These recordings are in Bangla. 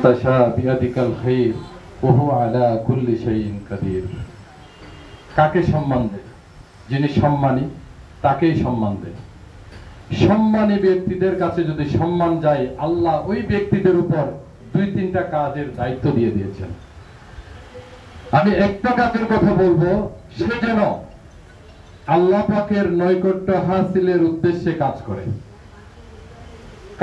তাশা বিয়াদিকাল খাইর ওয়া হুয়া আলা কুল্লি শাইইন কাদির। কাকে সম্মান দেয়? যিনি সম্মানী তাকেই সম্মান দেয়। সম্মানী ব্যক্তিদের কাছে যদি সম্মান যায়, আল্লাহ ওই ব্যক্তিদের উপর 2-3টা কাজের দায়িত্ব দিয়ে দিয়েছেন। আমি একটা কাজের কথা বলবো, সে যেন আল্লাহ পাকের নৈকট্য হাসিলের উদ্দেশ্যে কাজ করে।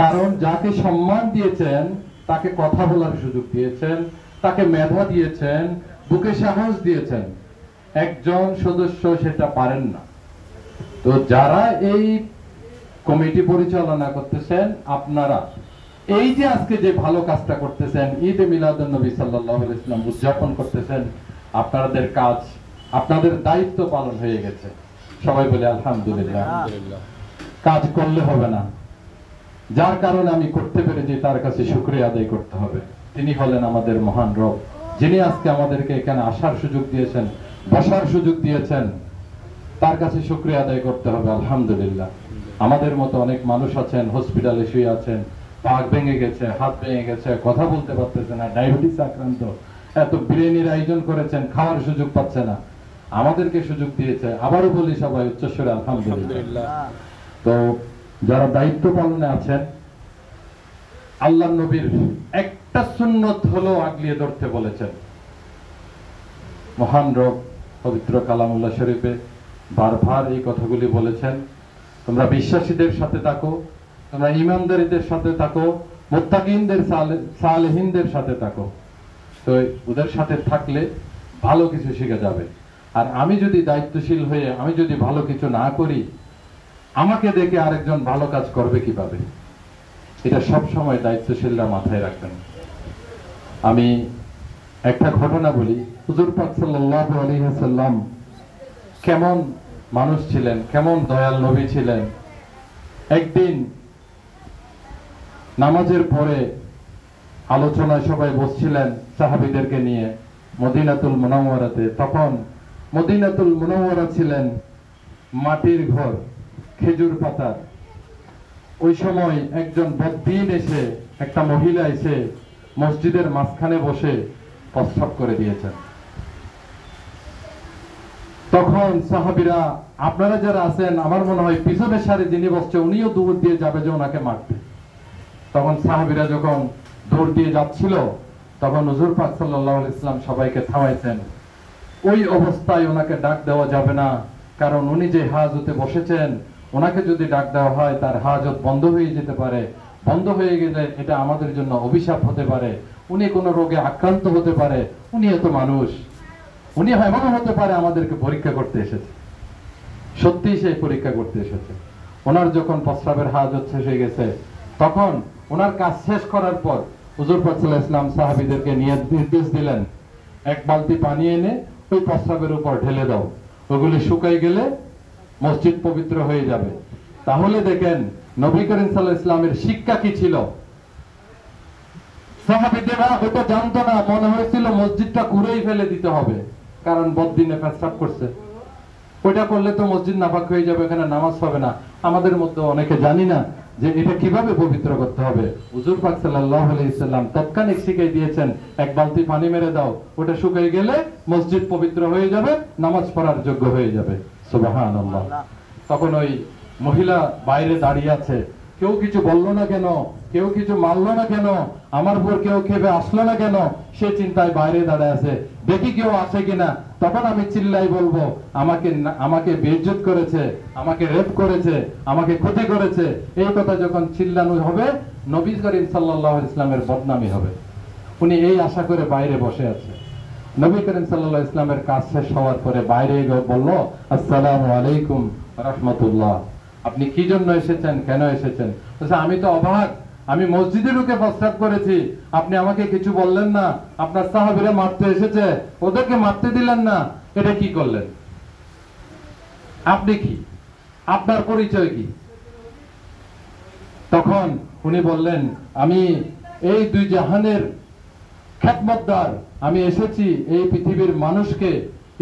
কারণ যাকে সম্মান দিয়েছেন তাকে কথা বলার সুযোগ দিয়েছেন, তাকে মেধা দিয়েছেন, বুকে সাহস দিয়েছেন। একজন সদস্য সেটা পারেন না। তো যারা এই কমিটি পরিচালনা করতেছেন, আপনারা এই যে আজকে যে ভালো কাজটা করতেছেন, ঈদে মিলাদুন নবী সাল্লাল্লাহু আলাইহি ওয়াসাল্লাম উদযাপন করতেছেন, আপনাদের কাজ, আপনাদের দায়িত্ব পালন হয়ে গেছে। সবাই বলে আলহামদুলিল্লাহ। কাজ করলে হবে না, যার কারণে আমি করতে পেরেছি তার কাছে শুকরিয়া আদায় করতে হবে। তিনি হলেন আমাদের মহান রব, যিনি আজকে আমাদেরকে এখানে আসার সুযোগ দিয়েছেন, বসার সুযোগ দিয়েছেন। তার কাছে শুকরিয়া আদায় করতে হবে আলহামদুলিল্লাহ। আমাদের মতো অনেক মানুষ আছেন, হসপিটালে শুয়ে আছেন, পা ভেঙে গেছে, হাত ভেঙে গেছে, কথা বলতে পারতেছে না, ডায়াবেটিস আক্রান্ত, এত বিরিয়ানির আয়োজন করেছেন, খাওয়ার সুযোগ পাচ্ছে না, আমাদেরকে সুযোগ দিয়েছে। আবারও বলি সবাই উচ্চস্বরে আলহামদুলিল্লাহ। তো যারা দায়িত্ব পালনে আছেন, আল্লাহ নবীর একটা সুন্নত হলো আগলিয়ে ধরতে বলেছেন। মহান রব পবিত্র কালামুল্লাহ শরীফে বারবার এই কথাগুলি বলেছেন, তোমরা বিশ্বাসীদের সাথে থাকো, তোমরা ইমানদারীদের সাথে থাকো, মুত্তাকিনদের সালেহিনদের সাথে থাকো। তো ওদের সাথে থাকলে ভালো কিছু শিখে যাবে। আর আমি যদি দায়িত্বশীল হয়ে আমি যদি ভালো কিছু না করি, আমাকে দেখে আরেকজন ভালো কাজ করবে কিভাবে? এটা সব সময় দায়িত্বশীলরা মাথায় রাখবেন। আমি একটা ঘটনা বলি। হুজুর পাক সাল্লাল্লাহু আলাইহি ওয়াসাল্লাম কেমন মানুষ ছিলেন, কেমন দয়াল নবী ছিলেন। একদিন নামাজের পরে আলোচনায় সবাই বসছিলেন সাহাবীদেরকে নিয়ে মদিনাতুল মুনাওয়ারাতে। তখন মদিনাতুল মুনাওয়ারা ছিলেন মাটির ঘর, খেজুর পাতার। ওই সময় একজন বদ্দিন এসে, একটা মহিলা এসে মসজিদের মাঝখানে বসে প্রস্রাব করে দিয়েছেন। তখন সাহাবীরা, আপনারা যারা আছেন, আমার মনে হয় পিছনের সারি যিনি বসছে উনিও দৌড় দিয়ে যাবে যে ওনাকে মারতে। তখন সাহাবীরা যখন দৌড় দিয়ে যাচ্ছিল, তখন হুজুর পাক সাল্লাল্লাহু আলাইহি ওয়াসাল্লাম সবাইকে থামাইছেন। ওই অবস্থায় ওনাকে ডাক দেওয়া যাবে না, কারণ উনি যে হাজতে বসেছেন, ওনাকে যদি ডাক দেওয়া হয় তার হাজত বন্ধ হয়ে যেতে পারে। বন্ধ হয়ে গেলে এটা আমাদের জন্য অভিশাপ হতে পারে। উনি কোনো রোগে আক্রান্ত হতে পারে, উনি এত মানুষ, উনি এমন হতে পারে আমাদেরকে পরীক্ষা করতে এসেছে। সত্যি সেই পরীক্ষা করতে এসেছে। ওনার যখন প্রস্রাবের হাজত শেষ হয়ে গেছে, তখন ওনার কাজ শেষ করার পর হুজুর পাক সাল্লাল্লাহু আলাইহি ওয়াসাল্লাম সাহাবীদেরকে নির্দেশ দিলেন, এক বালতি পানি এনে ওই প্রস্রাবের উপর ঢেলে দাও, ওগুলি শুকাই গেলে মসজিদ পবিত্র হয়ে যাবে। তাহলে দেখেন নবী করিম সাল্লাল্লাহু আলাইহি ওয়াসাল্লামের শিক্ষা কি ছিল। সাহাবীরা ওটা জানতো না, মনে হয়েছিল মসজিদটা ঘুরেই ফেলে দিতে হবে, কারণ বদ্দিনে প্রস্রাব করছে, ওইটা করলে তো মসজিদ নাপাক হয়ে যাবে, এখানে নামাজ হবে না। আমাদের মধ্যে অনেকে জানি না যে এটা কিভাবে পবিত্র করতে হবে। হুজুর পাক সাল্লাল্লাহু আলাইহি ওয়াসাল্লাম তৎক্ষণিক শিখিয়ে দিয়েছেন, এক বালতি পানি মেরে দাও, ওটা শুকিয়ে গেলে মসজিদ পবিত্র হয়ে যাবে, নামাজ পড়ার যোগ্য হয়ে যাবে। সুবহানাল্লাহ। তখন ওই মহিলা বাইরে দাঁড়িয়ে আছে, কেউ কিছু বললো না কেন, কেউ কিছু মারলো না কেন, আমার উপর কেউ খেপে আসলো না কেন, সে চিন্তায় বাইরে দাঁড়ায় আছে, দেখি কেউ আসে কিনা, তখন আমি চিল্লাই বলবো আমাকে বেইজ্জত করেছে, আমাকে রেপ করেছে, আমাকে ক্ষতি করেছে। এই কথা যখন চিল্লানো হবে, নবী করিম সাল্লাল্লাহু আলাইহি ওয়াসাল্লামের বদনামি হবে। উনি এই আশা করে বাইরে বসে আছে। নবী করিম সাল্লাল্লাহু আলাইহি ওয়াসাল্লামের কাজ শেষ হওয়ার পরে বাইরে বলল, আসসালামু আলাইকুম রাহমাতুল্লাহ, আপনি কি জন্য এসেছেন, কেন এসেছেন? বলছে, আমি তো অবাক, আমি মসজিদে ঢুকে প্রস্রাব করেছি, আপনি আমাকে কিছু বললেন না, আপনার সাহাবীরা মারতে এসেছে, ওদেরকে মারতে দিলেন না, এটা কি করলেন? আপনি কি, আপনার পরিচয় কি? তখন উনি বললেন, আমি এই দুই জাহানের খেদমতদার, আমি এসেছি এই পৃথিবীর মানুষকে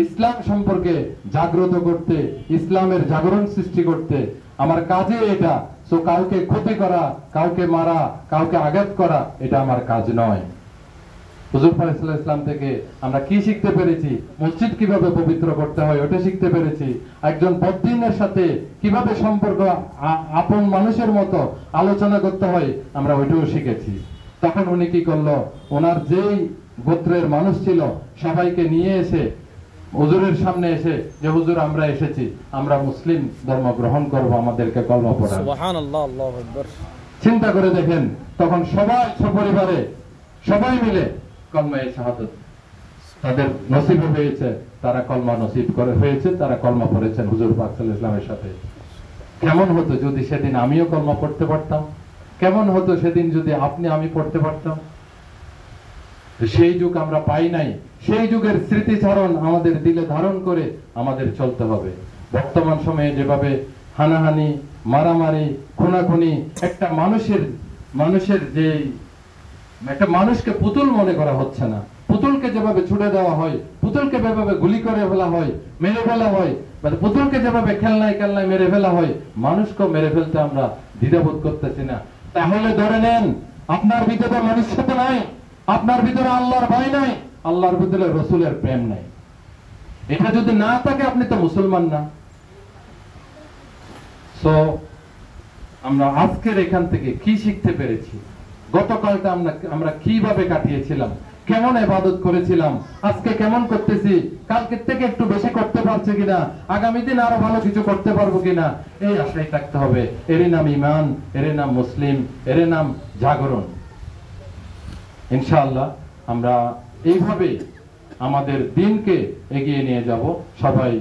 ইসলাম সম্পর্কে জাগ্রত করতে, ইসলামের জাগরণ সৃষ্টি করতে। আমার কাজে এটা। সো কাউকে ক্ষতি করা, কাউকে মারা, কাউকে আঘাত করা, এটা আমার কাজ নয়। হুজুর পাক সাল্লাল্লাহু আলাইহি ওয়াসাল্লাম থেকে আমরা কি শিখতে পেরেছি? মসজিদ কিভাবে পবিত্র করতে হয় ওটা শিখতে পেরেছি। একজন বদ্দিনের সাথে কিভাবে সম্পর্ক আপন মানুষের মতো আলোচনা করতে হয় আমরা ওইটাও শিখেছি। তখন উনি কি করলো, ওনার যেই গোত্রের মানুষ ছিল সবাইকে নিয়ে এসে হুজুরের সামনে এসে যে হুজুর আমরা এসেছি, আমরা মুসলিম ধর্ম গ্রহণ করব, আমাদেরকে কলমা পড়ান। সুবহানাল্লাহ, আল্লাহু আকবার। চিন্তা করে দেখেন, তখন সবাই সপরিবারে সবাই মিলে কলমায়ে শাহাদাত তাদের নসিব হয়েছে, তারা কলমা নসিব করে হয়েছে, তারা কলমা পড়েছেন হুজুর পাক সাল্লাল্লাহু আলাইহি ওয়াসাল্লামের সাথে। কেমন হতো যদি সেদিন আমিও কলমা পড়তে পারতাম? কেমন হতো সেদিন যদি আপনি আমি পড়তে পারতাম? সেই যুগ আমরা পাই নাই। সেই যুগের স্মৃতিচারণ আমাদের দিলে ধারণ করে আমাদের চলতে হবে। বর্তমান সময়ে যেভাবে হানাহানি, মারামারি, খুনাখুনি, একটা মানুষের যে একটা মানুষকে পুতুল মনে করা হচ্ছে না, পুতুলকে যেভাবে ছুড়ে দেওয়া হয়, পুতুলকে যেভাবে গুলি করে ফেলা হয়, মেরে ফেলা হয়, পুতুলকে যেভাবে খেলনায় খেলনায় মেরে ফেলা হয়, মানুষকে মেরে ফেলতে আমরা দ্বিধাবোধ করতেছি না। তাহলে ধরে নেন আপনার ভিতরে মনুষ্যতা নাই, আপনার ভিতরে আল্লাহর ভয় নাই, আল্লাহর ভিতরে রসুলের প্রেম নাই। এটা যদি না থাকে আপনি তো মুসলমান না। সো আমরা আজকের এখান থেকে কি শিখতে পেরেছি? গতকালটা আমরা কিভাবে কাটিয়েছিলাম, কেমন ইবাদত করেছিলাম, আজকে কেমন করতেছি, কালকের থেকে একটু বেশি করতে পারছি কিনা, আগামী দিন আরো ভালো কিছু করতে পারবো কিনা, এই আশায় থাকতে হবে। এরই নাম ঈমান, এরই নাম মুসলিম, এরই নাম জাগরণ। ইনশাআল্লাহ আমরা এইভাবে আমাদের দিনকে এগিয়ে নিয়ে যাব। সবাই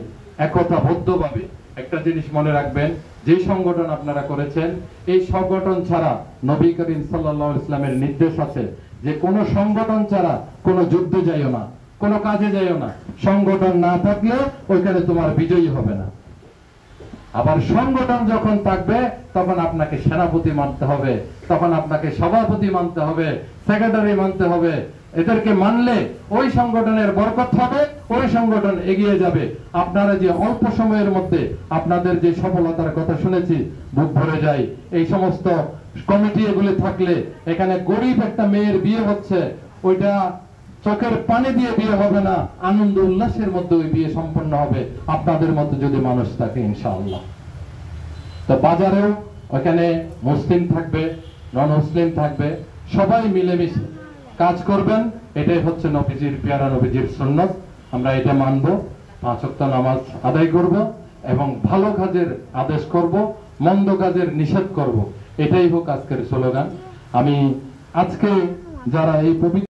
একতাবদ্ধভাবে একটা জিনিস মনে রাখবেন, যে সংগঠন আপনারা করেছেন, এই সংগঠন ছাড়া নবী করিম সাল্লাল্লাহু আলাইহি ওয়াসাল্লামের নির্দেশ আছে যে কোন সংগঠন ছাড়া কোন যুদ্ধে যাইও না, কোন কাজে যাইও না। সংগঠন না থাকলে ওইখানে তোমার বিজয়ী হবে না। আবার সংগঠন যখন থাকবে তখন আপনাকে সেনাপতি মানতে হবে, তখন আপনাকে সভাপতি মানতে হবে, সেক্রেটারি মানতে হবে। এদেরকে মানলে ওই সংগঠনের বরকত হবে, ওই সংগঠন এগিয়ে যাবে। আপনারা যে অল্প সময়ের মধ্যে আপনাদের যে সফলতার কথা শুনেছি, বুক ভরে যায়। এই সমস্ত কমিটি এগুলি থাকলে, এখানে গরিব একটা মেয়ের বিয়ে হচ্ছে, ওইটা চোখের পানি দিয়ে বিয়ে হবে না, আনন্দ উল্লাসের মধ্যে ওই বিয়ে সম্পন্ন হবে আপনাদের মতো যদি মানুষ থাকে ইনশাআল্লাহ। তো বাজারেও ওখানে মুসলিম থাকবে, নন মুসলিম থাকবে, সবাই মিলেমিশে কাজ করবেন। এটাই হচ্ছে নবীজির, পেয়ারা নবীজির সুন্নাত। আমরা এটা মানবো, 5 ওয়াক্ত নামাজ আদায় করব এবং ভালো কাজের আদেশ করব, মন্দ কাজের নিষেধ করব। এটাই হোক আজকের স্লোগান। আমি আজকে যারা এই পবিত্র